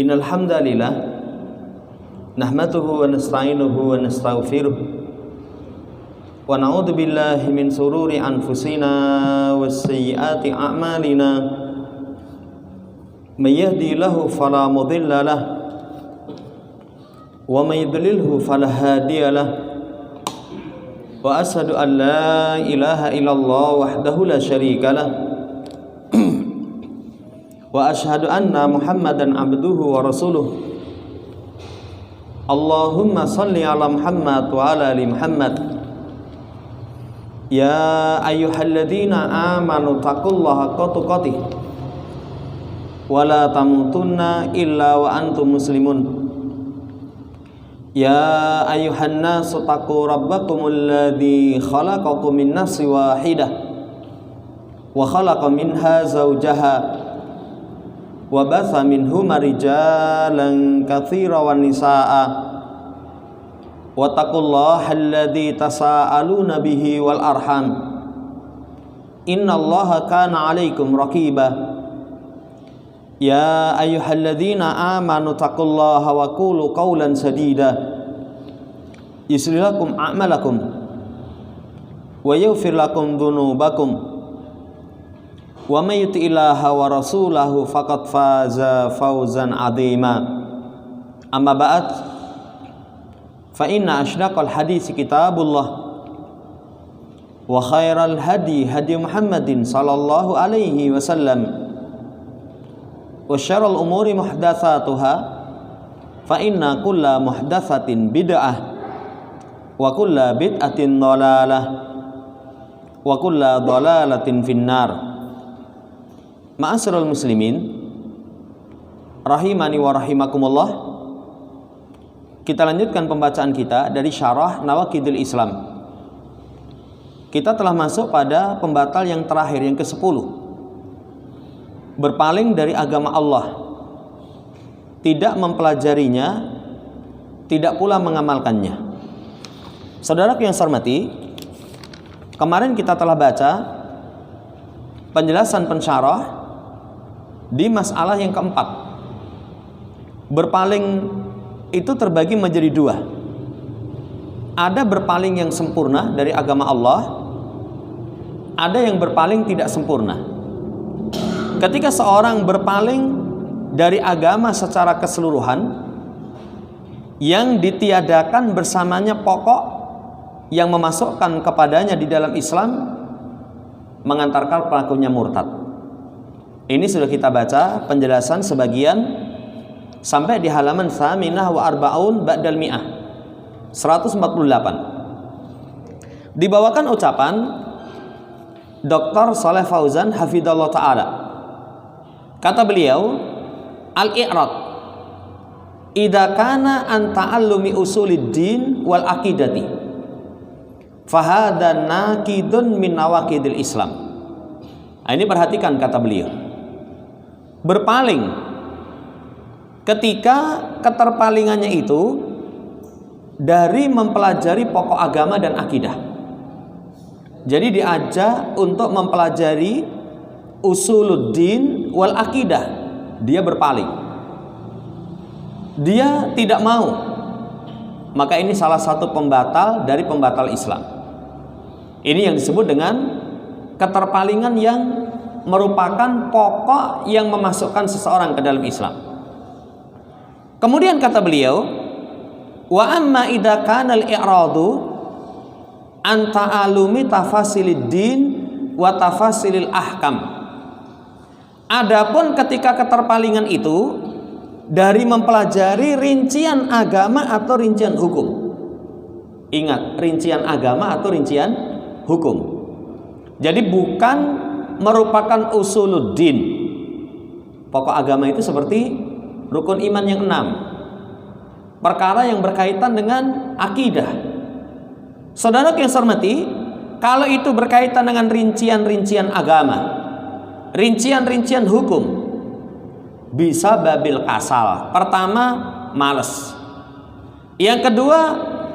Innal hamdalillah nahmaduhu wa nasta'inuhu wa nastaghfiruh wa na'udzu billahi min sururi anfusina was sayyiati a'malina may yahdihillahu fala mudilla lahu wa may yudlilhu fala hadiya lahu wa asyhadu an la ilaha illallah wahdahu la syarika lahu wa asyhadu anna Muhammadan abduhu wa rasuluh. Allahumma salli ala Muhammad wa ala ali Muhammad. Ya ayyuhalladzina amanu taqullaha haqqa tuqatih wa la tamutunna illa wa antum muslimun. Ya ayyuhan nasu taqu rabbakumul ladzi khalaqakum min nafsin wahidah wa khalaqa minha zawjaha wa batha minhuma rijalan katsiran wan nisaa wa taqullaha alladzi tasaaluna bihi wal arham innallaha kana 'alaikum raqiba. Ya ayyuhalladzina amanu taqullaha wa qulu qawlan sadida yuslih lakum a'malakum wa yaghfir lakum dhunubakum wa may yuti'illaha wa rasulahu faqad faza fawzan 'azima. Amma ba'd, fa inna asydaqal hadits kitabullah wa khairal hadi hadi Muhammadin sallallahu alaihi wasallam wa syarrul umuri muhdatsatuha fa inna kulla muhdatsatin bid'ah wa kulla bid'atin dhalalah wa kulla dhalalatin finnar. Ma'asyiral muslimin rahimani wa rahimakumullah. Kita lanjutkan pembacaan kita dari Syarah Nawaqidul Islam. Kita telah masuk pada pembatal yang terakhir, yang ke-10. Berpaling dari agama Allah, tidak mempelajarinya, tidak pula mengamalkannya. Saudaraku yang saya hormati, kemarin kita telah baca penjelasan pensyarah di masalah yang keempat. Berpaling itu terbagi menjadi dua. Ada berpaling yang sempurna dari agama Allah, ada yang berpaling tidak sempurna. Ketika seorang berpaling dari agama secara keseluruhan, yang ditiadakan bersamanya pokok yang memasukkan kepadanya di dalam Islam, mengantarkan pelakunya murtad. Ini sudah kita baca penjelasan sebagian sampai di halaman tsaminah wa arba'un ba'dal mi'ah 148. Dibawakan ucapan Dr. Shalih Fauzan hafidhallahu ta'ala. Kata beliau, al-i'rad idza kana an ta'allumi usuliddin wal aqidati fahadha naqidun min nawaqidil Islam. Nah, ini perhatikan kata beliau. Berpaling ketika keterpalingannya itu dari mempelajari pokok agama dan akidah. Jadi diajak untuk mempelajari usuluddin wal akidah, dia berpaling, dia tidak mau. Maka ini salah satu pembatal dari pembatal Islam. Ini yang disebut dengan keterpalingan yang merupakan pokok yang memasukkan seseorang ke dalam Islam. Kemudian kata beliau, wa amma idza kana al-i'radu an ta'alumi tafasilid din wa tafasilil ahkam. Adapun ketika keterpalingan itu dari mempelajari rincian agama atau rincian hukum. Ingat, rincian agama atau rincian hukum. Jadi bukan merupakan usuluddin. Pokok agama itu seperti rukun iman yang 6. Perkara yang berkaitan dengan akidah. Saudara yang saya hormati, kalau itu berkaitan dengan rincian-rincian agama, rincian-rincian hukum, bisa babil kasal. Pertama, malas. Yang kedua,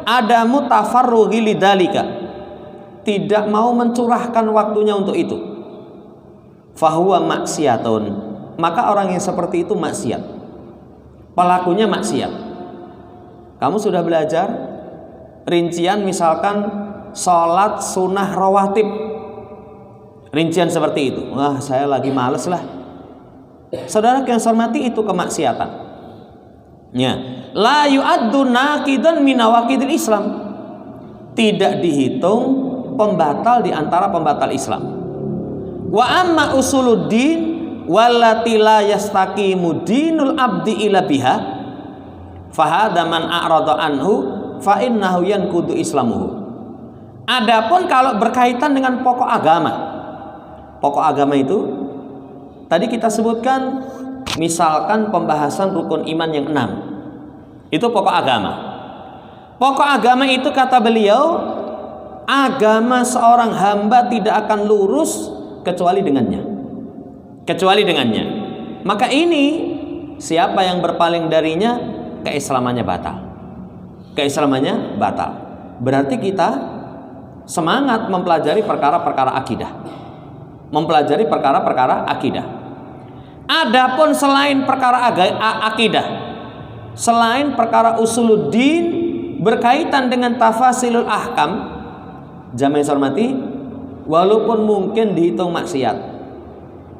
ada mutafarrughi lidzalika, tidak mau mencurahkan waktunya untuk itu. Fahuwa maksiatun, maka orang yang seperti itu maksiat. pelakunya maksiat. Kamu sudah belajar rincian misalkan sholat sunnah rawatib, rincian seperti itu. Wah, saya lagi males lah. Saudara yang saya hormati, itu kemaksiatan. Ya, la yu'addu naqidan min nawaqidil Islam. Tidak dihitung pembatal di antara pembatal Islam. Wa amma usuluddin wallati la yastaqimu dinul abdi ila biha fahadha man a'rada anhu fa innahu yanqudu islamuhu. Adapun kalau berkaitan dengan pokok agama. Pokok agama itu tadi kita sebutkan, misalkan pembahasan rukun iman yang 6. Itu pokok agama. Pokok agama itu kata beliau, agama seorang hamba tidak akan lurus kecuali dengannya. Kecuali dengannya. Maka ini siapa yang berpaling darinya, keislamannya batal. Keislamannya batal. Berarti kita semangat mempelajari perkara-perkara akidah. Mempelajari perkara-perkara akidah. Adapun selain perkara akidah, selain perkara usuluddin berkaitan dengan tafasilul ahkam, jamaah yang saya hormati, walaupun mungkin dihitung maksiat,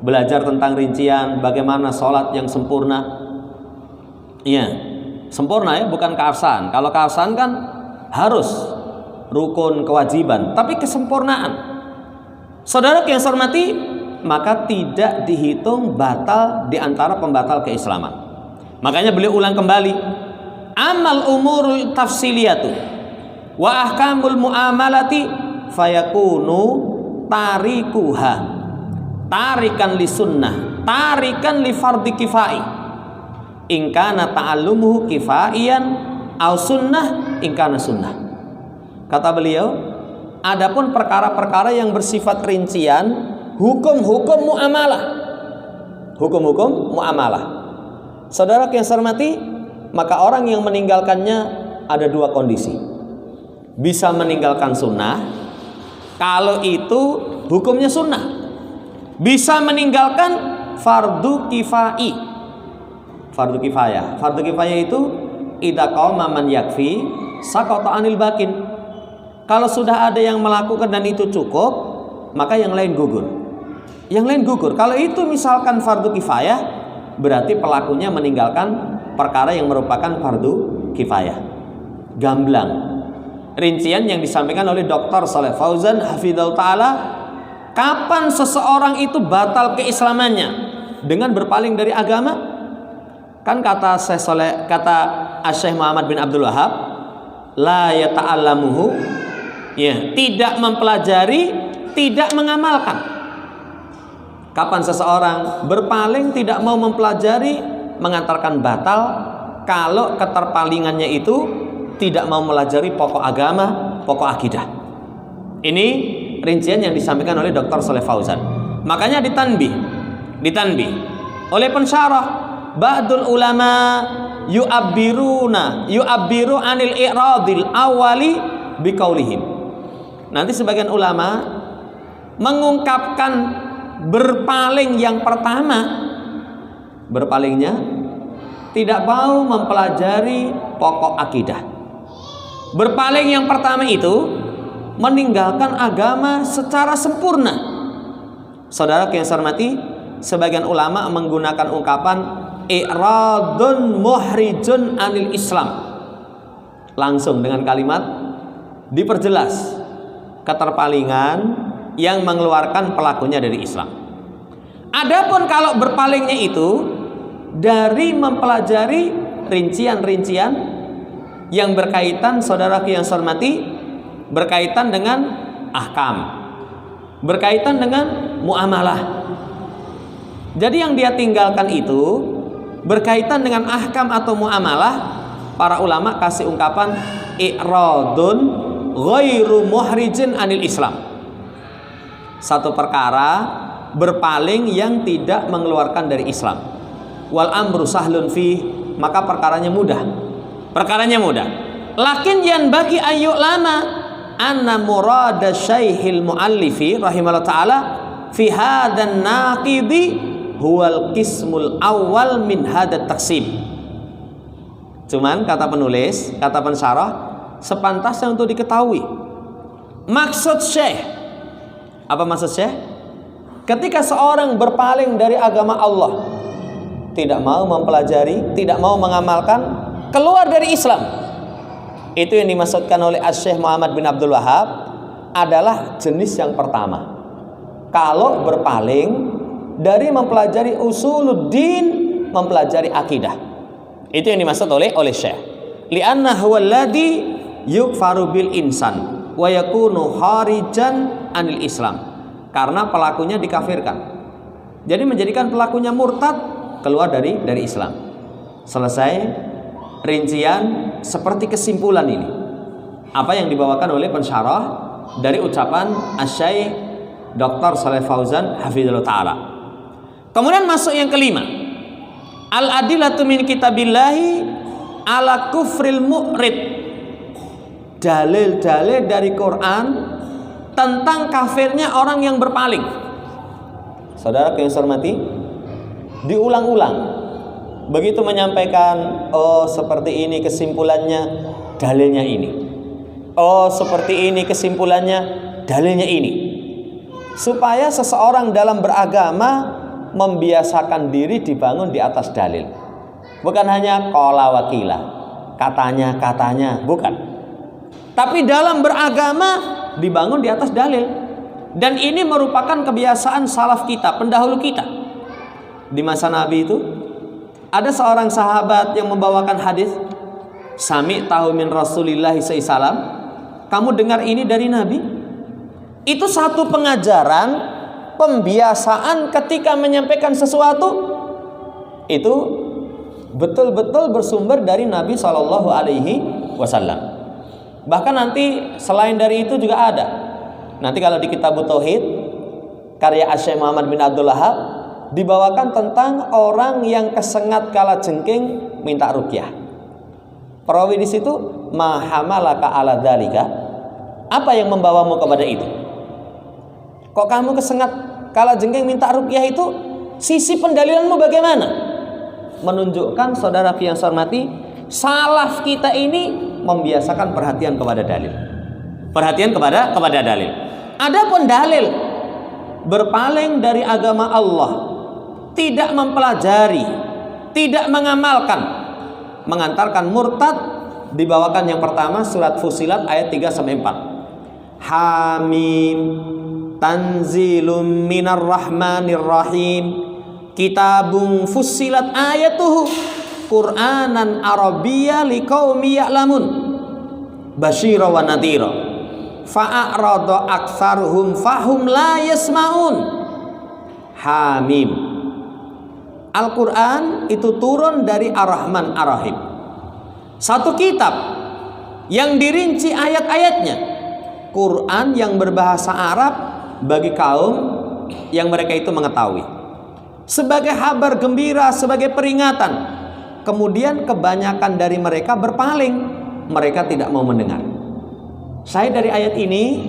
belajar tentang rincian bagaimana sholat yang sempurna, iya, sempurna ya, bukan keabsahan. Kalau keabsahan kan harus rukun kewajiban, tapi kesempurnaan. Saudara yang saya hormati, maka tidak dihitung batal di antara pembatal keislaman. Makanya beliau ulang kembali, amal umurul tafsiliyatu wa ahkamul muamalati fayakunu tarikuha tarikan li sunnah tarikan li fardhi kifai in kana ta'allumuhu kifaiyan au sunnah in kana sunnah. Kata beliau, adapun perkara-perkara yang bersifat rincian, hukum-hukum muamalah, hukum-hukum muamalah, saudara yang saya hormati, maka orang yang meninggalkannya ada dua kondisi. Bisa meninggalkan sunnah, kalau itu hukumnya sunnah. Bisa meninggalkan fardu kifai, fardu kifayah. Fardu kifayah itu idza qama man yakfi saqata anil bakin. Kalau sudah ada yang melakukan dan itu cukup, maka yang lain gugur. Yang lain gugur. Kalau itu misalkan fardu kifayah, berarti pelakunya meninggalkan perkara yang merupakan fardu kifayah. Gamblang. Rincian yang disampaikan oleh Dr. Shalih Fauzan hafizahullah taala, kapan seseorang itu batal keislamannya dengan berpaling dari agama? Kan kata Syekh Muhammad bin Abdul Wahab, la yata'allamuhu, ya, tidak mempelajari, tidak mengamalkan. Kapan seseorang berpaling tidak mau mempelajari, mengantarkan batal kalau keterpalingannya itu tidak mau mempelajari pokok agama, pokok akidah. Ini rincian yang disampaikan oleh Dr. Shalih Fauzan. Makanya ditanbih oleh pensyarah, ba'dul ulama yu'abbiru anil i'radil awali biqaulihim. Nanti sebagian ulama mengungkapkan berpaling yang pertama, berpalingnya tidak mau mempelajari pokok akidah. Berpaling yang pertama itu meninggalkan agama secara sempurna. Saudara yang saya hormati, sebagian ulama menggunakan ungkapan i'radun muhrijun anil Islam. Langsung dengan kalimat diperjelas keterpalingan yang mengeluarkan pelakunya dari Islam. Adapun kalau berpalingnya itu dari mempelajari rincian-rincian yang berkaitan, saudara yang saya hormati, berkaitan dengan ahkam, berkaitan dengan muamalah. Jadi yang dia tinggalkan itu berkaitan dengan ahkam atau muamalah, para ulama kasih ungkapan i'radun ghairu muhrijin anil Islam. Satu perkara berpaling yang tidak mengeluarkan dari Islam. Wal amru sahlun fi, maka perkaranya mudah. Perkaranya mudah. Lakin yang bagi ayu lama anna murada syaikhil muallifi rahimahullah taala fi hadan naqidi huwal qismul awal min hadat taqsim. Cuman kata penulis, kata pensyarah, sepantasnya untuk diketahui maksud Syekh. Apa maksud Syekh? Ketika seorang berpaling dari agama Allah, tidak mau mempelajari, tidak mau mengamalkan, keluar dari Islam. Itu yang dimaksudkan oleh Syekh Muhammad bin Abdul Wahab adalah jenis yang pertama. Kalau berpaling dari mempelajari usuluddin, mempelajari akidah. Itu yang dimaksud oleh Syekh. Li'anna huwal ladzi yukfaru bil insan wa yakunu kharijan anil Islam. Karena pelakunya dikafirkan. Jadi menjadikan pelakunya murtad, keluar dari Islam. Selesai rincian seperti kesimpulan ini. Apa yang dibawakan oleh pensyarah dari ucapan Asy-Syaikh Dr. Shalih Fauzan hafizallahu taala. Kemudian masuk yang kelima. Al-adillatu min kitabillahi ala kufril mu'rid. Dalil-dalil dari Quran tentang kafirnya orang yang berpaling. Saudara yang saya hormati, diulang-ulang. Begitu menyampaikan, oh seperti ini kesimpulannya, dalilnya ini. Oh seperti ini kesimpulannya, dalilnya ini. Supaya seseorang dalam beragama membiasakan diri dibangun di atas dalil. Bukan hanya qala wakila, katanya, bukan. Tapi dalam beragama dibangun di atas dalil. Dan ini merupakan kebiasaan salaf kita, pendahulu kita. Di masa Nabi itu ada seorang sahabat yang membawakan hadis, sami tahu min Rasulillahi sallam, kamu dengar ini dari Nabi. Itu satu pengajaran, pembiasaan ketika menyampaikan sesuatu itu betul-betul bersumber dari Nabi SAW. Bahkan nanti selain dari itu juga ada. Nanti kalau di kitab Tauhid karya Syekh Muhammad bin Abdul Wahab dibawakan tentang orang yang kesengat kala jengking minta ruqyah. Perawi di situ, ma hamalaka ala dzalika? Apa yang membawamu kepada itu? Kok kamu kesengat kala jengking minta ruqyah itu? Sisi pendalilanmu bagaimana? Menunjukkan saudara yang saya hormati, salaf kita ini membiasakan perhatian kepada dalil. Perhatian kepada dalil. Adapun dalil berpaling dari agama Allah, tidak mempelajari, tidak mengamalkan, mengantarkan murtad, dibawakan yang pertama surat Fussilat ayat 3 sampai 4. Hamim tanzilum minar rahmanir rahim kitabun fussilat ayatuhu Qur'anan Arabiyya liqaumi ya'lamun basyira wa nadhira fa'arada aktsaruhum fahum la yasmaun. Hamim, Al-Quran itu turun dari Ar-Rahman Ar-Rahim, satu kitab yang dirinci ayat-ayatnya, Quran yang berbahasa Arab bagi kaum yang mereka itu mengetahui, sebagai kabar gembira, sebagai peringatan. Kemudian kebanyakan dari mereka berpaling, mereka tidak mau mendengar. Saya dari ayat ini,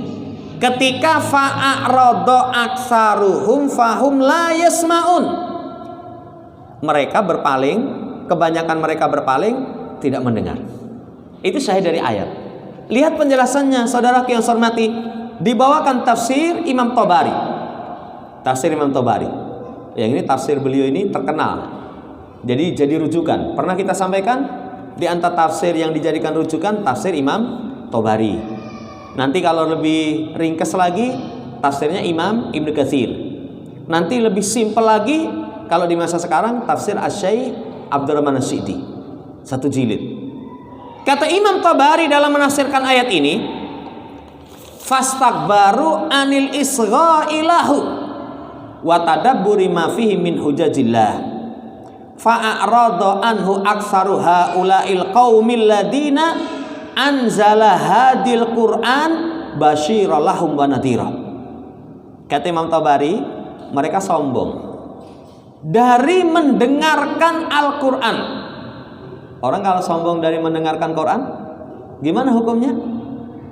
ketika fa'arada aktsaruhum fahum la yasmaun, mereka berpaling, kebanyakan mereka berpaling, tidak mendengar. Itu saya dari ayat. Lihat penjelasannya, saudara yang saya hormati, dibawakan tafsir Imam Tabari. Tafsir Imam Tabari. Yang ini tafsir beliau ini terkenal. Jadi rujukan. Pernah kita sampaikan di antara tafsir yang dijadikan rujukan tafsir Imam Tabari. Nanti kalau lebih ringkas lagi tafsirnya Imam Ibnu Katsir. Nanti lebih simpel lagi kalau di masa sekarang tafsir Asy-Syaikh Abdurrahman As-Syi'ti, satu jilid. Kata Imam Tabari dalam menafsirkan ayat ini, fastakbaru anil isghailahu wa tadabburi ma fihi min hujajillah fa'arada anhu aktsaru haula'il qaumil ladina anzala hadil Qur'an basyira lahum wa nadhira. Kata Imam Tabari, mereka sombong dari mendengarkan Al-Quran. Orang kalau sombong dari mendengarkan Quran, gimana hukumnya?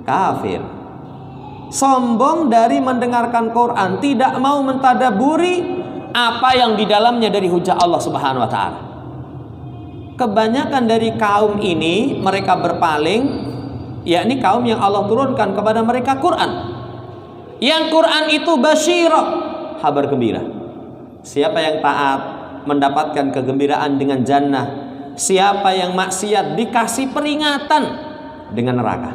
Kafir. Sombong dari mendengarkan Quran, tidak mau mentadaburi apa yang di dalamnya dari hujah Allah Subhanahu wa taala. kebanyakan dari kaum ini mereka berpaling, yakni kaum yang Allah turunkan kepada mereka Quran. Yang Quran itu basyirah, kabar gembira. Siapa yang taat mendapatkan kegembiraan dengan jannah, siapa yang maksiat dikasih peringatan dengan neraka.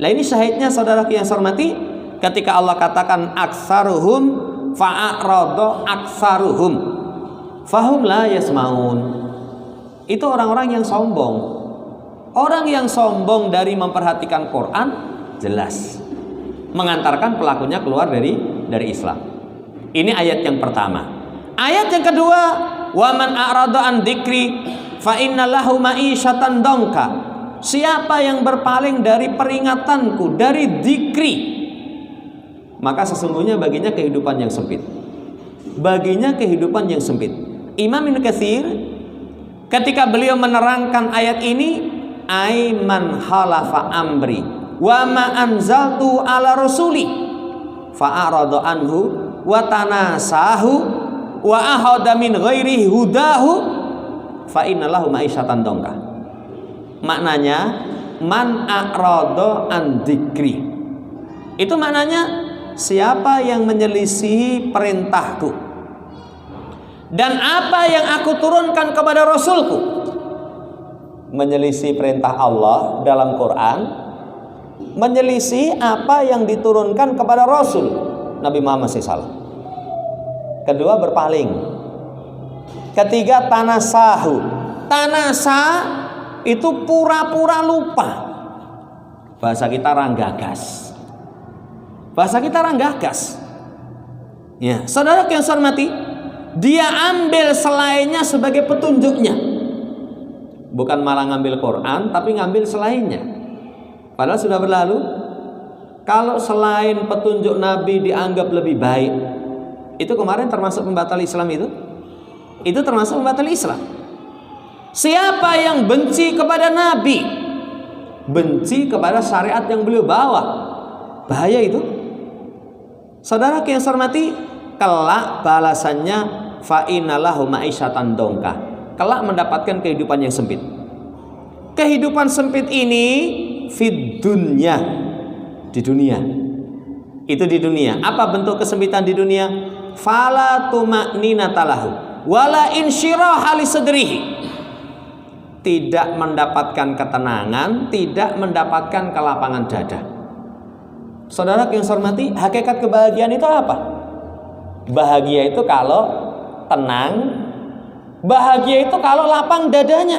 Nah ini syahidnya saudaraku yang saya hormati, ketika Allah katakan aksaruhum fa'arada aksaruhum fahum la yasmaun. Itu orang-orang yang sombong. Orang yang sombong dari memperhatikan Quran jelas mengantarkan pelakunya keluar dari Islam. Ini ayat yang pertama. Ayat yang kedua, wa man a'rada an dzikri fa innalahu ma'isyatan dongka. Siapa yang berpaling dari peringatanku, dari dzikri, maka sesungguhnya baginya kehidupan yang sempit. Baginya kehidupan yang sempit. Imam Ibnu Katsir ketika beliau menerangkan ayat ini, aiman khalafa amri wa ma anzaltu ala rasuli fa arada anhu wa tanasahu wa ahada min ghairi hudahu fa innalahu ma'isyatan dongka. Maknanya man a'rada an dzikri. Itu maknanya siapa yang menyelisihi perintahku dan apa yang aku turunkan kepada Rasulku. Menyelisih perintah Allah dalam Quran, menyelisih apa yang diturunkan kepada Rasul Nabi Muhammad SAW. Kedua, berpaling. Ketiga, tanasahu. Tanasa itu pura-pura lupa. Bahasa kita ranggagas. Bahasa kita ranggagas. Ya, saudara yang saya hormati, dia ambil selainnya sebagai petunjuknya. Bukan malah ngambil Quran, tapi ngambil selainnya. Padahal sudah berlalu. Kalau selain petunjuk Nabi dianggap lebih baik, itu kemarin termasuk pembatal Islam itu? Itu termasuk pembatal Islam. Siapa yang benci kepada Nabi, benci kepada syariat yang beliau bawa, bahaya itu. Saudara yang saya hormati, kelak balasannya fa innalahu ma'isyatan dongka. Kelak mendapatkan kehidupan yang sempit. Kehidupan sempit ini fid dunya, di dunia. Itu di dunia. Apa bentuk kesempitan di dunia? Fala tuma'ninata lahu wala insyiraha li sadrihi. Tidak mendapatkan ketenangan, tidak mendapatkan kelapangan dada. Saudara yang saya hormati, hakikat kebahagiaan itu apa? Bahagia itu kalau tenang, bahagia itu kalau lapang dadanya.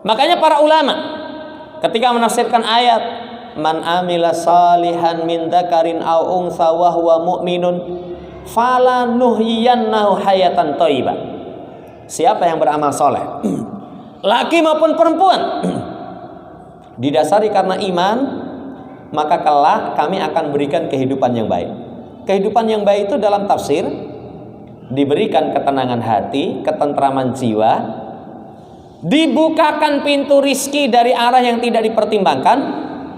Makanya para ulama ketika menafsirkan ayat man amila salihan min dzakarin aw unsa wa huwa mu'minun falanuhyiyannahu hayatan thayyibah. Siapa yang beramal soleh, laki maupun perempuan, didasari karena iman, maka kelak kami akan berikan kehidupan yang baik. Kehidupan yang baik itu dalam tafsir diberikan ketenangan hati, ketentraman jiwa, dibukakan pintu rizki dari arah yang tidak dipertimbangkan,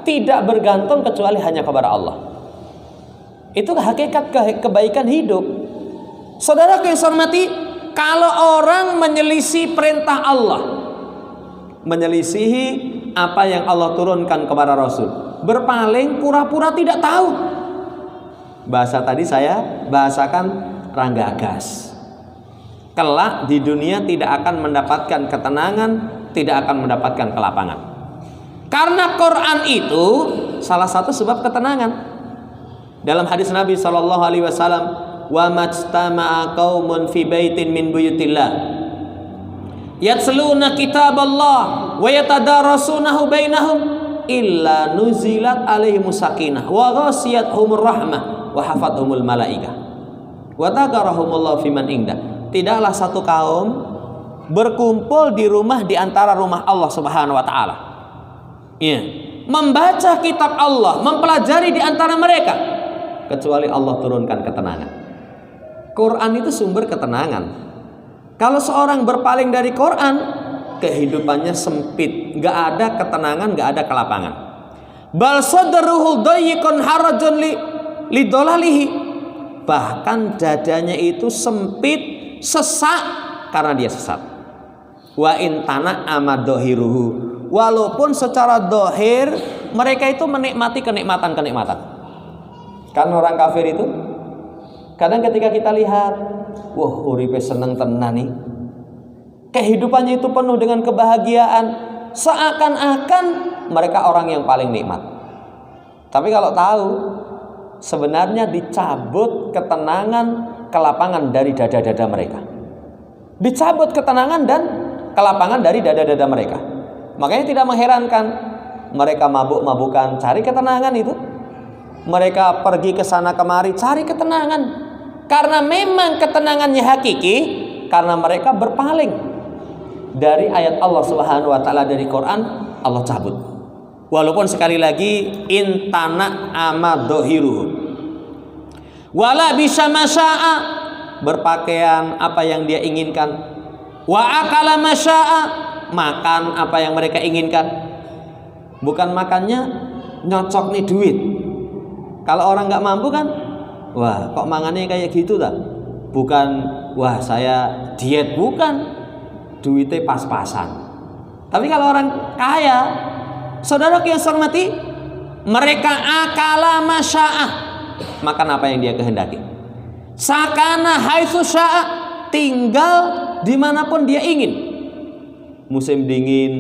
tidak bergantung kecuali hanya kepada Allah. Itu hakikat kebaikan hidup. Saudara yang saya hormati, kalau orang menyelisih perintah Allah, menyelisihi apa yang Allah turunkan kepada Rasul, berpaling, pura-pura tidak tahu. Bahasa tadi saya bahasakan ranggagas. Kelak di dunia tidak akan mendapatkan ketenangan, tidak akan mendapatkan kelapangan. Karena Quran itu salah satu sebab ketenangan. Dalam hadis Nabi SAW, wa majtama'a qaumun fi baitin min buyutillah yatsluna kitaballah wa yatadarasunahu bainahum illa nuzilat alaihimus sakinah wa ghasiyatuhumur rahmah wa hafathumul malaikah wa tagarahumullahu fiman indah. Tidaklah satu kaum berkumpul di rumah di antara rumah Allah Subhanahu wa taala. Iya, membaca kitab Allah, mempelajari di antara mereka, kecuali Allah turunkan ketenangan. Quran itu sumber ketenangan. Kalau seorang berpaling dari Quran, kehidupannya sempit, nggak ada ketenangan, nggak ada kelapangan. Bal sadruhu dayyikun harajun li dolalihi. Bahkan dadanya itu sempit, sesak karena dia sesat. Wa in tana'ama dhahiruhu, walaupun secara dohir mereka itu menikmati kenikmatan-kenikmatan. Kan orang kafir itu kadang ketika kita lihat, wah uripe seneng tenan nih, kehidupannya itu penuh dengan kebahagiaan, seakan-akan mereka orang yang paling nikmat. Tapi kalau tahu sebenarnya dicabut ketenangan, kelapangan dari dada-dada mereka. Dicabut ketenangan dan kelapangan dari dada-dada mereka. Makanya tidak mengherankan mereka mabuk-mabukan cari ketenangan itu. Mereka pergi ke sana kemari cari ketenangan. Karena memang ketenangannya hakiki, karena mereka berpaling dari ayat Allah Subhanahu wa taala dari Quran, Allah cabut. Walaupun sekali lagi intana amadzahiruhu. Wala bisa masya'a, berpakaian apa yang dia inginkan. Wa akala masya'a, makan apa yang mereka inginkan. Bukan makannya nyocok nih duit. Kalau orang nggak mampu kan, wah kok mangannya kayak gitu tak? Bukan, wah saya diet, bukan, duitnya pas-pasan. Tapi kalau orang kaya, saudara yang saya hormati, mereka akala masya'ah, makan apa yang dia kehendaki. Sakana haitsu sya'a, tinggal dimanapun dia ingin. Musim dingin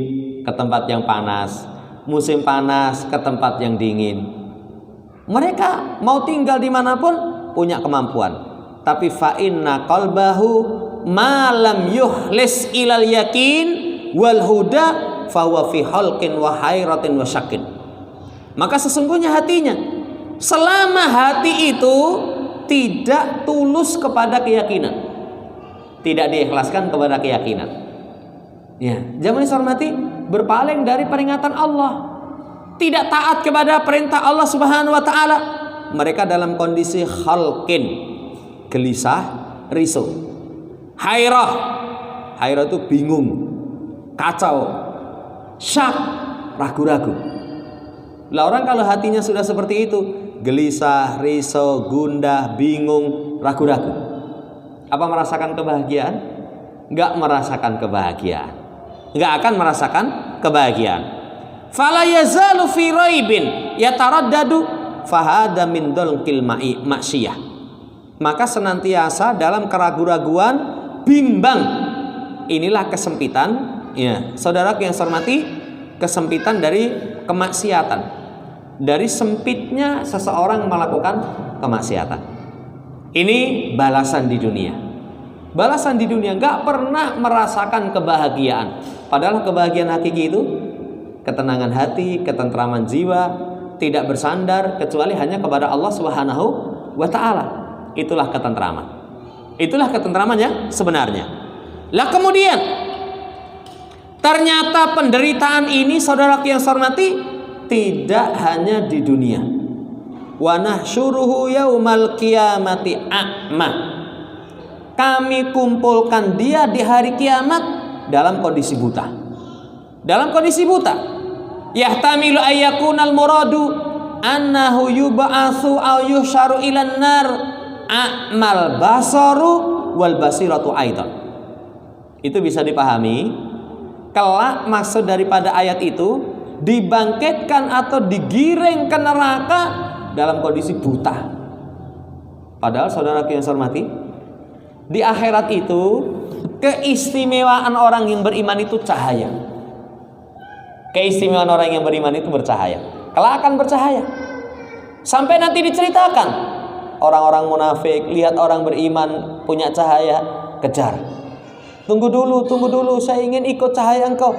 ke tempat yang panas, musim panas ke tempat yang dingin. Mereka mau tinggal dimanapun punya kemampuan. Tapi fa inna qalbahu ma lam yuhlis ilal yakin wal huda fa huwa fi halqin wa hairatin wa syakin. Maka sesungguhnya hatinya, selama hati itu tidak tulus kepada keyakinan, tidak diikhlaskan kepada keyakinan, ya, zaman hormati, berpaling dari peringatan Allah, tidak taat kepada perintah Allah Subhanahu wa taala, mereka dalam kondisi khalqin, gelisah, risau. Hairah itu bingung, kacau. Syak, ragu-ragu. Lah orang kalau hatinya sudah seperti itu, gelisah, risau, gundah, bingung, ragu-ragu, apa merasakan kebahagiaan? Enggak merasakan kebahagiaan. Enggak akan merasakan kebahagiaan. Fala yazalu fi raibin yataraddadu fahada min dulqil maksiyah. Maka senantiasa dalam keraguan-raguan, bimbang. Inilah kesempitan, ya, saudara yang saya hormati, kesempitan dari kemaksiatan. Dari sempitnya seseorang melakukan kemaksiatan. Ini balasan di dunia. Balasan di dunia, nggak pernah merasakan kebahagiaan. Padahal kebahagiaan hakiki itu ketenangan hati, ketentraman jiwa, tidak bersandar kecuali hanya kepada Allah Subhanahu wa taala. Itulah ketentraman. Itulah ketentramannya sebenarnya. Lah kemudian ternyata penderitaan ini, saudara yang saya hormati, tidak hanya di dunia. Wa nahsyuruhu yaumal qiyamati a'ma. Kami kumpulkan dia di hari kiamat dalam kondisi buta. Dalam kondisi buta. Yahtamilu ayyakunal muradu annahu yub'atsu aw yuhsyaru ilan nar a'mal basaru wal basiratu aidan. Itu bisa dipahami, kelak maksud daripada ayat itu dibangkitkan atau digiring ke neraka dalam kondisi buta. Padahal saudara yang saya hormati, di akhirat itu keistimewaan orang yang beriman itu cahaya. Keistimewaan orang yang beriman itu bercahaya. Kelak akan bercahaya. Sampai nanti diceritakan orang-orang munafik lihat orang beriman punya cahaya, kejar. Tunggu dulu, saya ingin ikut cahaya engkau.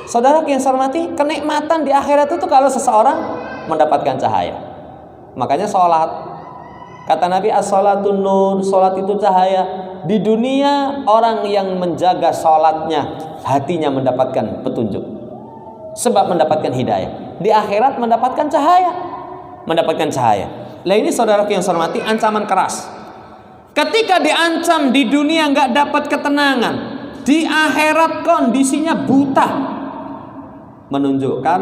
Saudara yang saya hormati, kenikmatan di akhirat itu kalau seseorang mendapatkan cahaya. Makanya sholat, kata Nabi, as-sholatun nur, sholat itu cahaya. Di dunia orang yang menjaga sholatnya, hatinya mendapatkan petunjuk, sebab mendapatkan hidayah. Di akhirat mendapatkan cahaya, mendapatkan cahaya. Lah ini saudara yang saya hormati, ancaman keras. Ketika diancam di dunia nggak dapat ketenangan, di akhirat kondisinya buta, menunjukkan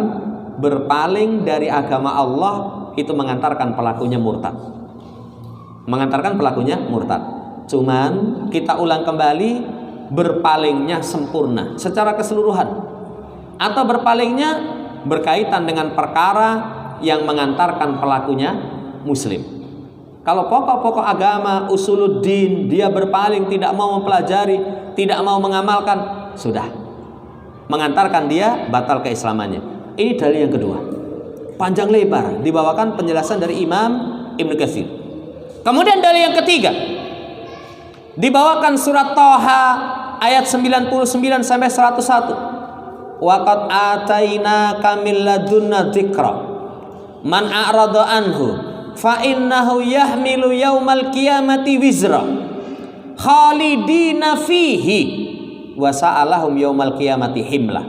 berpaling dari agama Allah itu mengantarkan pelakunya murtad. Mengantarkan pelakunya murtad. Cuman kita ulang kembali, berpalingnya sempurna secara keseluruhan, atau berpalingnya berkaitan dengan perkara yang mengantarkan pelakunya muslim. Kalau pokok-pokok agama, usuluddin, dia berpaling, tidak mau mempelajari, tidak mau mengamalkan, sudah mengantarkan dia batal keislamannya. Ini dalil yang kedua, panjang lebar dibawakan penjelasan dari Imam Ibnu Katsir. Kemudian dalil yang ketiga dibawakan surat Thaha ayat 99 sampai 101. Waqad atainaka min ladunna dzikra man a'rada anhu fa innahu yahmilu yaumal qiyamati wizra khalidina fihi wa sa'alahum yaumal qiyamati himlah.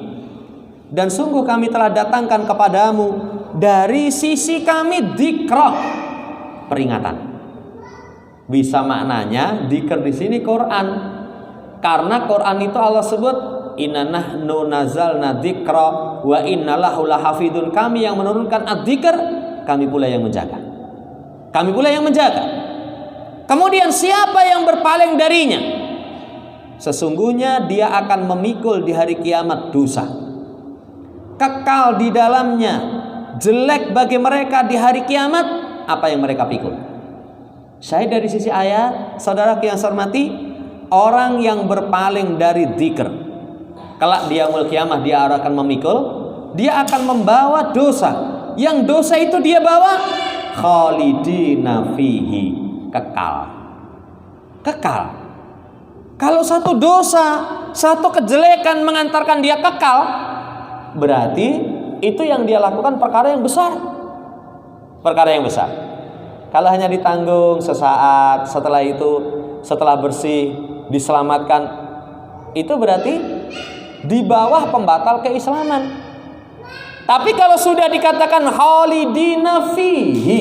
Dan sungguh kami telah datangkan kepadamu dari sisi kami dzikra, peringatan. Bisa maknanya dzikr di sini Quran. Karena Quran itu Allah sebut inna nahnu nazalna dzikra wa inna lahu lahafidun. Kami yang menurunkan adzikr, kami pula yang menjaga. Kami pula yang menjaga. Kemudian siapa yang berpaling darinya? Sesungguhnya dia akan memikul di hari kiamat dosa, kekal di dalamnya. Jelek bagi mereka di hari kiamat apa yang mereka pikul. Saya dari sisi ayat, saudara yang saya hormati, orang yang berpaling dari dzikr, kelak di yaumul kiamah dia akan memikul, dia akan membawa dosa. Yang dosa itu dia bawa khalidina fihi, kekal. Kekal. Kalau satu dosa, satu kejelekan mengantarkan dia kekal, berarti itu yang dia lakukan perkara yang besar. Perkara yang besar. Kalau hanya ditanggung sesaat, setelah itu, setelah bersih, diselamatkan, itu berarti di bawah pembatal keislaman. Tapi kalau sudah dikatakan khalidina fihi,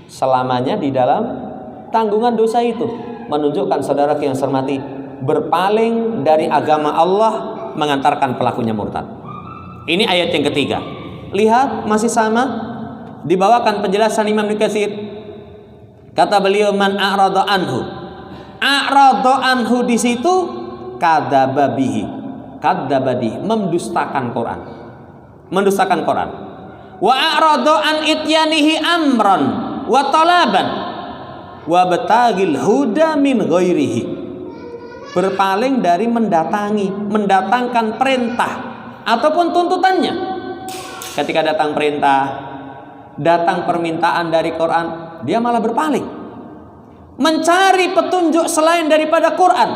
selamanya di dalam tanggungan dosa itu, menunjukkan saudara yang saya hormati, berpaling dari agama Allah mengantarkan pelakunya murtad. Ini ayat yang ketiga. Lihat, masih sama dibawakan penjelasan Imam Ibnu Katsir. Kata beliau man a'rada anhu. A'rada anhu di situ kadzababihi. Kadzabadi, mendustakan Quran. Mendustakan Quran. Wa a'rada an ityanihi amran wa talaban wa batagil huda min ghairihi. Berpaling dari mendatangkan perintah ataupun tuntutannya. Ketika datang perintah, datang permintaan dari Quran, dia malah berpaling, mencari petunjuk selain daripada Quran.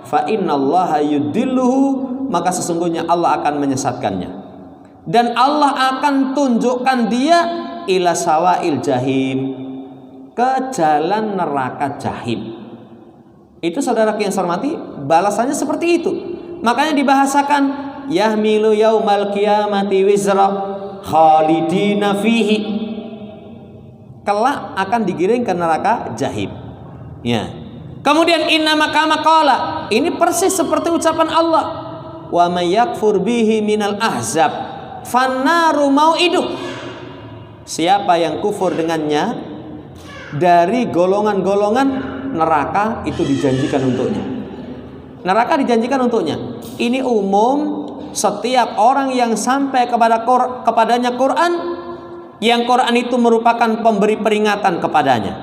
Fa innallaha yudilluhu, maka sesungguhnya Allah akan menyesatkannya, dan Allah akan tunjukkan dia ila sawail jahim, ke jalan neraka jahim. Itu saudara yang saya hormati, balasannya seperti itu. Makanya dibahasakan yahmilu yaumal qiyamati wizra khalidina fihi, kelak akan digiring ke neraka jahim. Ya. Kemudian inna makama qala, ini persis seperti ucapan Allah, wa may yakfur bihi minal ahzab fannaru mau'iduh. Siapa yang kufur dengannya dari golongan-golongan, neraka itu dijanjikan untuknya. Neraka dijanjikan untuknya. Ini umum, setiap orang yang sampai kepadanya Quran, yang Quran itu merupakan pemberi peringatan kepadanya,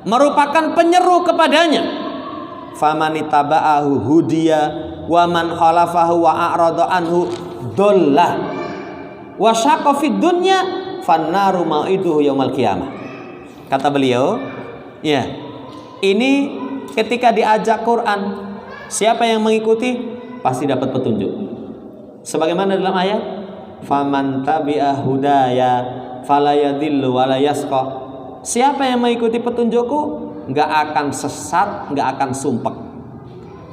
merupakan penyeru kepadanya. Famanitaba'ahu hudiya wa man khalafahu wa a'rada anhu dollah wa syaqqa fid dunya fannaru mau'iduhu yaumal qiyamah. Kata beliau, ya, ini ketika diajak Quran, siapa yang mengikuti pasti dapat petunjuk. Sebagaimana dalam ayat, faman tabi'a hudaya fala yadhillu wa la yasqa. Siapa yang mengikuti petunjukku enggak akan sesat, enggak akan sumpek.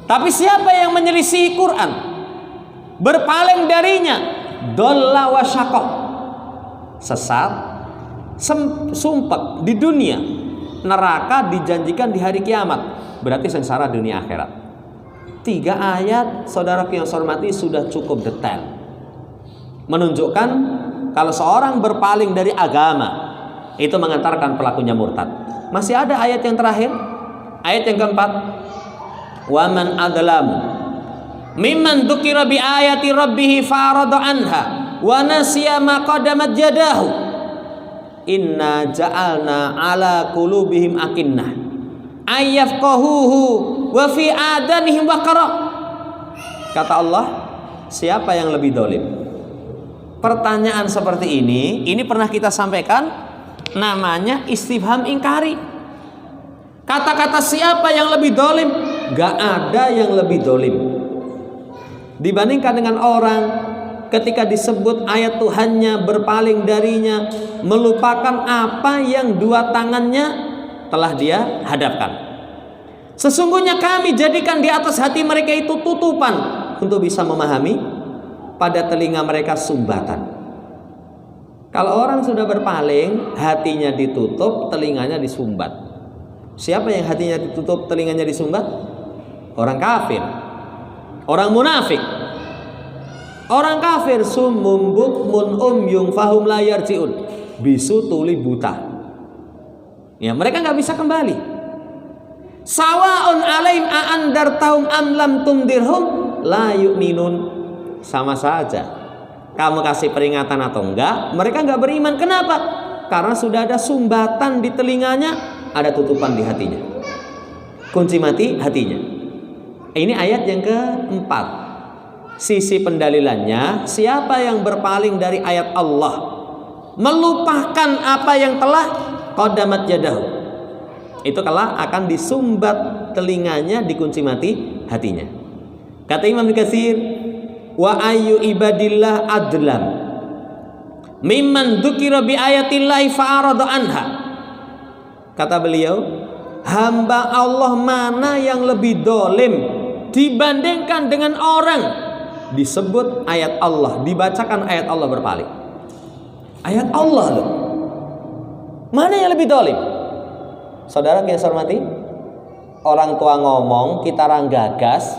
Tapi siapa yang menyelisih Quran, berpaling darinya, dolla wa syaqqa, sesat, sumpek di dunia, neraka dijanjikan di hari kiamat, berarti sengsara dunia akhirat. 3 ayat saudara yang saya hormati sudah cukup detail menunjukkan kalau seorang berpaling dari agama itu mengantarkan pelakunya murtad. Masih ada ayat yang terakhir, ayat yang keempat. Wa man adlamu mimman dzukira bi ayati rabbih fa'arada anha wa nasiya ma qaddamat yadahu. Inna ja'alna ala qulubihim akinnah ayyafqahuhu wa fi adanihim waqara. Kata Allah, siapa yang lebih dolim? Pertanyaan seperti ini pernah kita sampaikan, namanya istifham ingkari. Kata-kata siapa yang lebih dolim? Gak ada yang lebih dolim dibandingkan dengan orang ketika disebut ayat Tuhannya, berpaling darinya, melupakan apa yang dua tangannya telah dia hadapkan. Sesungguhnya kami jadikan di atas hati mereka itu tutupan untuk bisa memahami, pada telinga mereka sumbatan. Kalau orang sudah berpaling, hatinya ditutup, telinganya disumbat. Siapa yang hatinya ditutup, telinganya disumbat? Orang kafir, orang munafik. Orang kafir summum bukmun umyung fahum la yarji'un, bisu tuli buta. Ya, mereka nggak bisa kembali. Sawaun alaihim a'andartahum am lam tundirhum la yu'minun. Sama saja, kamu kasih peringatan atau enggak, mereka nggak beriman. Kenapa? Karena sudah ada sumbatan di telinganya, ada tutupan di hatinya, kunci mati hatinya. Ini ayat yang keempat. Sisi pendalilannya, siapa yang berpaling dari ayat Allah, melupakan apa yang telah qaddamat yadahu, itu kelak akan disumbat telinganya, dikunci mati hatinya. Kata Imam Ibnu Katsir, wa ayyu ibadillah adlam mimman dzukira bi ayatillahi fa'arada anha. Kata beliau, hamba Allah mana yang lebih dolim dibandingkan dengan orang disebut ayat Allah, dibacakan ayat Allah berpaling. Ayat Allah loh, mana yang lebih dolim? Saudara yang saya hormati, orang tua ngomong, kita ranggagas,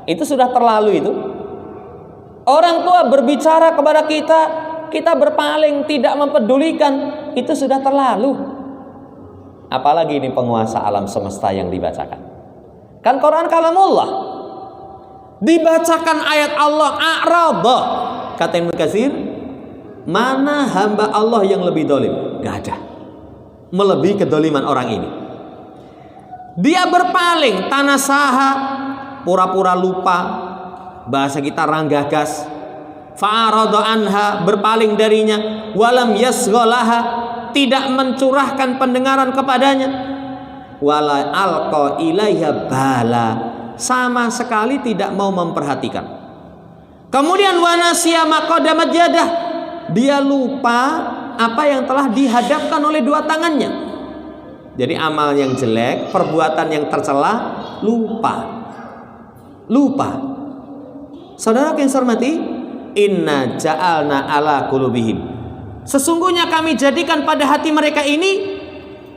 itu sudah terlalu itu. Orang tua berbicara kepada kita, kita berpaling, tidak mempedulikan, itu sudah terlalu. Apalagi ini penguasa alam semesta yang dibacakan. Kan Quran kalamullah, dibacakan ayat Allah, a'rada. Kata Ibnu Katsir, mana hamba Allah yang lebih dolim? Gak ada. Melebihi kedoliman orang ini. Dia berpaling, tanasaha, pura-pura lupa, bahasa kita ranggagas, fa'arada anha, berpaling darinya, walam yasghalaha, tidak mencurahkan pendengaran kepadanya, wala alqa ilaiha bala, sama sekali tidak mau memperhatikan. Kemudian wanasiya maqaddamat yadah, dia lupa apa yang telah dihadapkan oleh dua tangannya. Jadi amal yang jelek, perbuatan yang tercela, lupa. Saudara yang saya hormati, inna ja'alna ala qulubihim, sesungguhnya kami jadikan pada hati mereka ini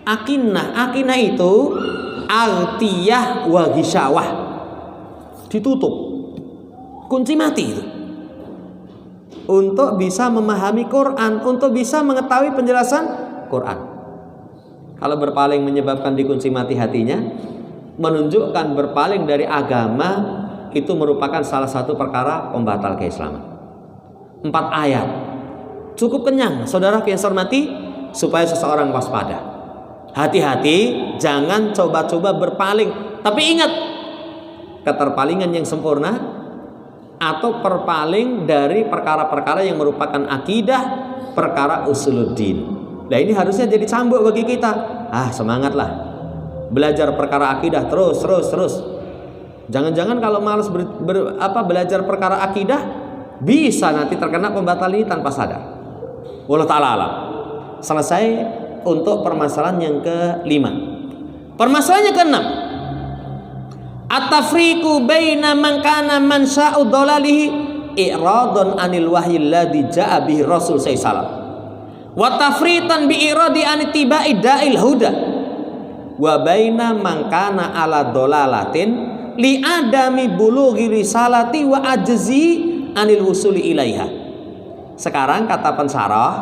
akinnah. Akinnah itu aghtiyah wa ghisyawah, ditutup, kunci mati itu, untuk bisa memahami Quran, untuk bisa mengetahui penjelasan Quran. Kalau berpaling menyebabkan dikunci mati hatinya, menunjukkan berpaling dari agama itu merupakan salah satu perkara pembatal keislaman. 4 ayat cukup kenyang, saudara yang saya hormati, supaya seseorang waspada. Hati-hati, jangan coba-coba berpaling. Tapi ingat, keterpalingan yang sempurna atau perpaling dari perkara-perkara yang merupakan akidah, perkara usuluddin. Nah, ini harusnya jadi cambuk bagi kita. Semangatlah belajar perkara akidah terus. Jangan-jangan kalau malas belajar perkara akidah, bisa nanti terkena pembatal ini tanpa sadar. Wallahu ta'ala alam. Selesai untuk permasalahan yang ke-5. Permasalahan yang ke-6, at-tafriqu baina man kana mansa'u dhalalihi i'radun anil wahyi alladhi ja'a bihi Rasul sallallahu wa tafritan bi iradi an tibai da'il huda wa baina man kana ala dhalalatin li adami bulughi risalati wa ajzi anil wusuli ilaiha. Sekarang kata pensarah,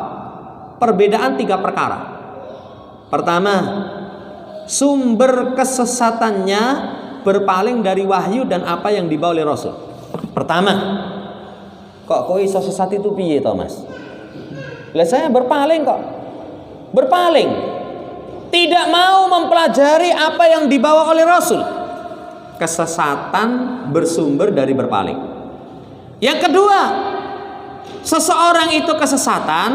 perbedaan 3 perkara. Pertama, sumber kesesatannya berpaling dari wahyu dan apa yang dibawa oleh Rasul. Pertama, kok kowe iso sesat itu piye to, Mas? Lah saya berpaling kok. Berpaling. Tidak mau mempelajari apa yang dibawa oleh Rasul. Kesesatan bersumber dari berpaling. Yang kedua, seseorang itu kesesatan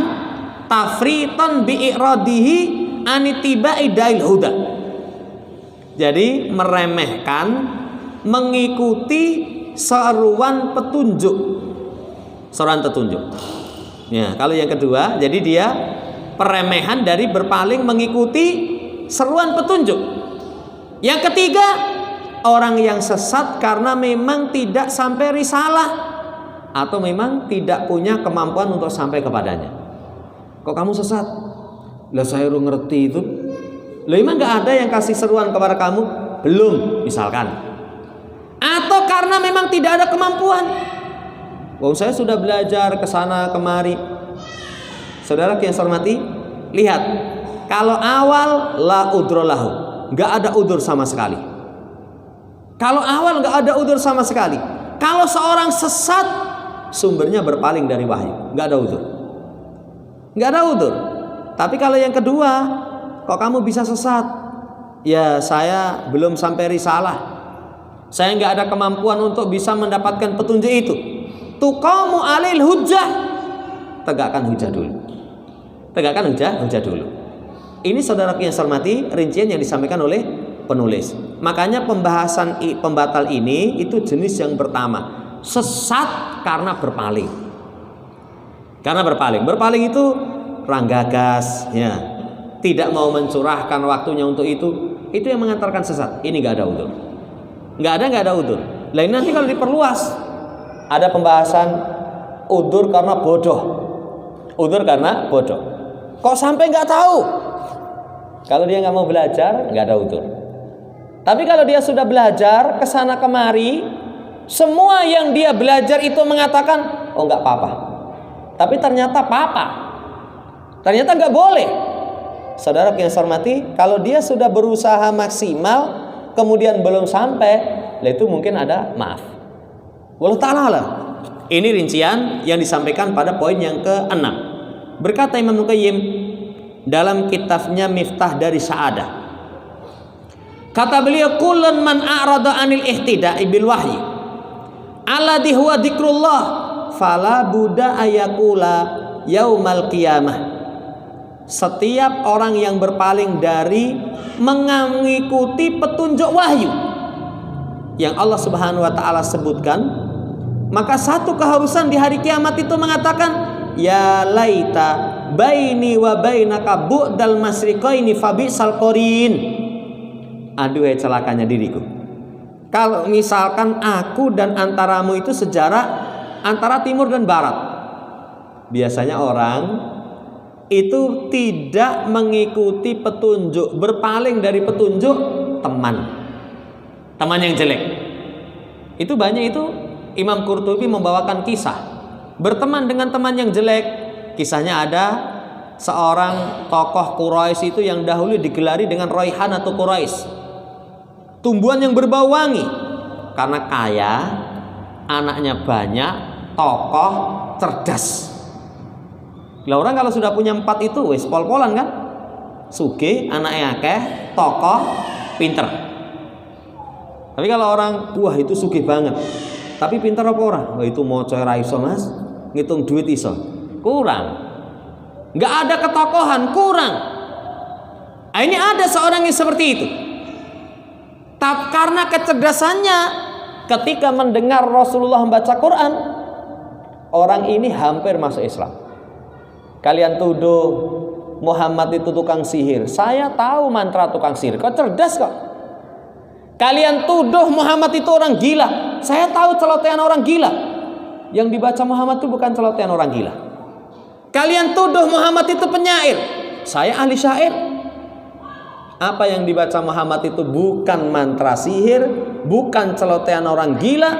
tafriton bi'iradihi anitiba'i dail huda. Jadi meremehkan, mengikuti seruan petunjuk. Seruan petunjuk. Ya, kalau yang kedua, jadi dia peremehan dari berpaling mengikuti seruan petunjuk. Yang ketiga, orang yang sesat karena memang tidak sampai risalah atau memang tidak punya kemampuan untuk sampai kepadanya. Kok kamu sesat? Lah saya udah ngerti itu. Lah emang gak ada yang kasih seruan kepada kamu? Belum, misalkan. Atau karena memang tidak ada kemampuan. Wong saya sudah belajar ke sana kemari. Saudara yang saya hormati, lihat. Kalau awal la udrolahu, nggak ada udur sama sekali. Kalau awal nggak ada udur sama sekali. Kalau seorang sesat, sumbernya berpaling dari wahyu, nggak ada udur. Nggak ada udur. Tapi kalau yang kedua, kok kamu bisa sesat? Ya saya belum sampai risalah. Saya nggak ada kemampuan untuk bisa mendapatkan petunjuk itu. Tuqamu alil hujjah, tegakkan hujjah dulu. Tegakkan hujjah dulu. Ini saudara yang saya hormati, rincian yang disampaikan oleh penulis. Makanya pembahasan pembatal ini itu jenis yang pertama, sesat karena berpaling. Karena berpaling. Berpaling itu ranggagas, ya. Tidak mau mencurahkan waktunya untuk itu yang mengantarkan sesat. Ini nggak ada udur. Nggak ada udur. Lain nanti kalau diperluas, ada pembahasan udur karena bodoh. Udur karena bodoh. Kok sampai nggak tahu? Kalau dia nggak mau belajar, nggak ada udur. Tapi kalau dia sudah belajar kesana kemari, semua yang dia belajar itu mengatakan, oh nggak apa-apa. Tapi ternyata apa-apa. Ternyata nggak boleh. Saudara yang saya hormati, kalau dia sudah berusaha maksimal, kemudian belum sampai, lah itu mungkin ada maaf. Wallahu ta'ala. Ini rincian yang disampaikan pada poin yang ke-6. Berkata Imam Qayyim dalam kitabnya Miftah dari Sa'adah. Kata beliau, kullun man a'rada 'anil ihtida'i bil wahyi alladhi huwa dzikrullah fala budda ayaqula yaumal qiyamah. Setiap orang yang berpaling dari mengikuti petunjuk wahyu yang Allah Subhanahu wa taala sebutkan, maka satu keharusan di hari kiamat itu mengatakan, ya laita baini wa bainaka bu'dal masriqaini fabisal qarin. Aduh celakanya diriku. Kalau misalkan aku dan antaramu itu sejarak antara timur dan barat. Biasanya orang itu tidak mengikuti petunjuk, berpaling dari petunjuk teman yang jelek. Itu banyak itu. Imam Qurtubi membawakan kisah berteman dengan teman yang jelek. Kisahnya ada seorang tokoh Quraisy itu yang dahulu digelari dengan Raihan atau Quraisy, tumbuhan yang berbau wangi. Karena kaya, anaknya banyak, tokoh, cerdas. Lah orang kalau sudah punya 4 itu wis pol-polan kan? Sugih, anaknya akeh, tokoh, pinter. Tapi kalau orang, wah itu sugih banget, tapi pinter apa orang? Wah itu moco ra iso Mas, ngitung duit iso. Kurang. Nggak ada ketokohan, kurang. Nah, ini ada seorang yang seperti itu. Tapi karena kecerdasannya, ketika mendengar Rasulullah membaca Quran, orang ini hampir masuk Islam. Kalian tuduh Muhammad itu tukang sihir. Saya tahu mantra tukang sihir. Kok cerdas kok. Kalian tuduh Muhammad itu orang gila. Saya tahu celotehan orang gila. Yang dibaca Muhammad itu bukan celotehan orang gila. Kalian tuduh Muhammad itu penyair. Saya ahli syair. Apa yang dibaca Muhammad itu bukan mantra sihir, bukan celotehan orang gila,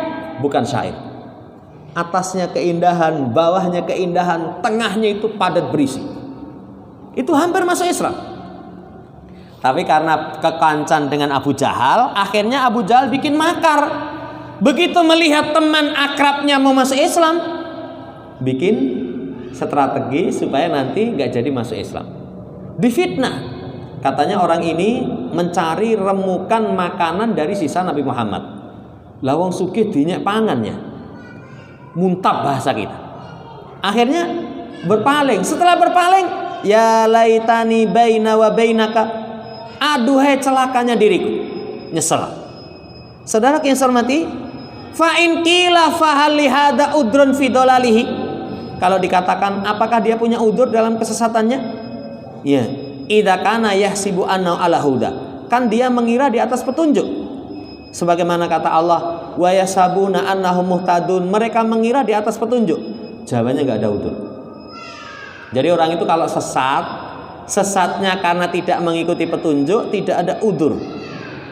bukan syair. Atasnya keindahan, bawahnya keindahan, tengahnya itu padat berisi. Itu hampir masuk Islam. Tapi karena kekancan dengan Abu Jahal, akhirnya Abu Jahal bikin makar. Begitu melihat teman akrabnya mau masuk Islam, bikin strategi supaya nanti nggak jadi masuk Islam. Difitnah. Katanya orang ini mencari remukan makanan dari sisa Nabi Muhammad. Lawang sugih dinyek pangannya. Muntab bahasa kita. Akhirnya berpaling. Setelah berpaling, ya laitani baina wa bainaka. Aduhai celakanya diriku. Nyesel. Saudara yang saya hormati, fa in qila fa hal hada udrun fi dolalihi. Kalau dikatakan apakah dia punya udur dalam kesesatannya? Ya, idza kana yahsibu anna ala huda. Kan dia mengira di atas petunjuk. Sebagaimana kata Allah, wa yasabuna annahum muhtadun. Mereka mengira di atas petunjuk. Jawabannya enggak ada udur. Jadi orang itu kalau sesatnya karena tidak mengikuti petunjuk, tidak ada udur.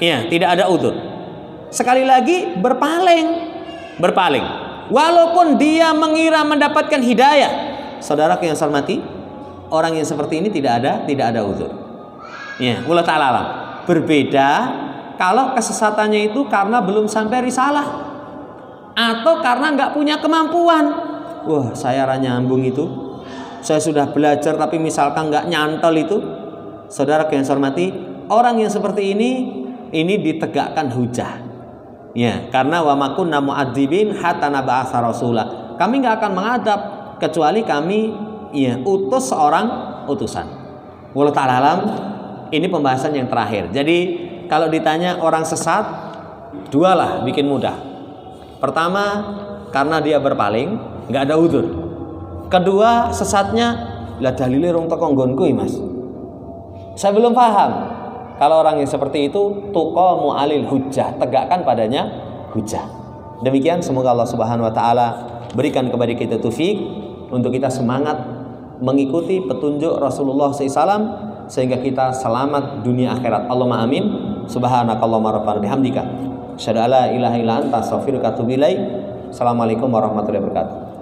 Ya, tidak ada udur. Sekali lagi berpaling. Walaupun dia mengira mendapatkan hidayah, saudara yang saya hormati, orang yang seperti ini tidak ada udzur. Ya, wallahu ta'ala alam. Berbeda kalau kesesatannya itu karena belum sampai risalah atau karena nggak punya kemampuan. Wah, saya nyambung itu. Saya sudah belajar tapi misalkan nggak nyantol itu, saudara yang saya hormati, orang yang seperti ini ditegakkan hujah. Ya, karena wa ma kunna mu'adzibin hatta nab'atsa rasula. Kami nggak akan mengadab kecuali kami utus seorang utusan. Wallahu ta'ala alam. Ini pembahasan yang terakhir. Jadi kalau ditanya orang sesat, dua lah bikin mudah. Pertama, karena dia berpaling, nggak ada udzur. Kedua, sesatnya lah dalile rong teko nggonku Mas. Saya belum paham. Kalau orang yang seperti itu, tuqamu alil hujjah, tegakkan padanya hujjah. Demikian, semoga Allah Subhanahu wa taala berikan kepada kita taufik untuk kita semangat mengikuti petunjuk Rasulullah SAW sehingga kita selamat dunia akhirat. Allahumma amin. Subhanakallahumma rabbana bihamdika asyhadu an la ilaha illa anta astaghfiruka wa atubu ilaik. Assalamualaikum warahmatullahi wabarakatuh.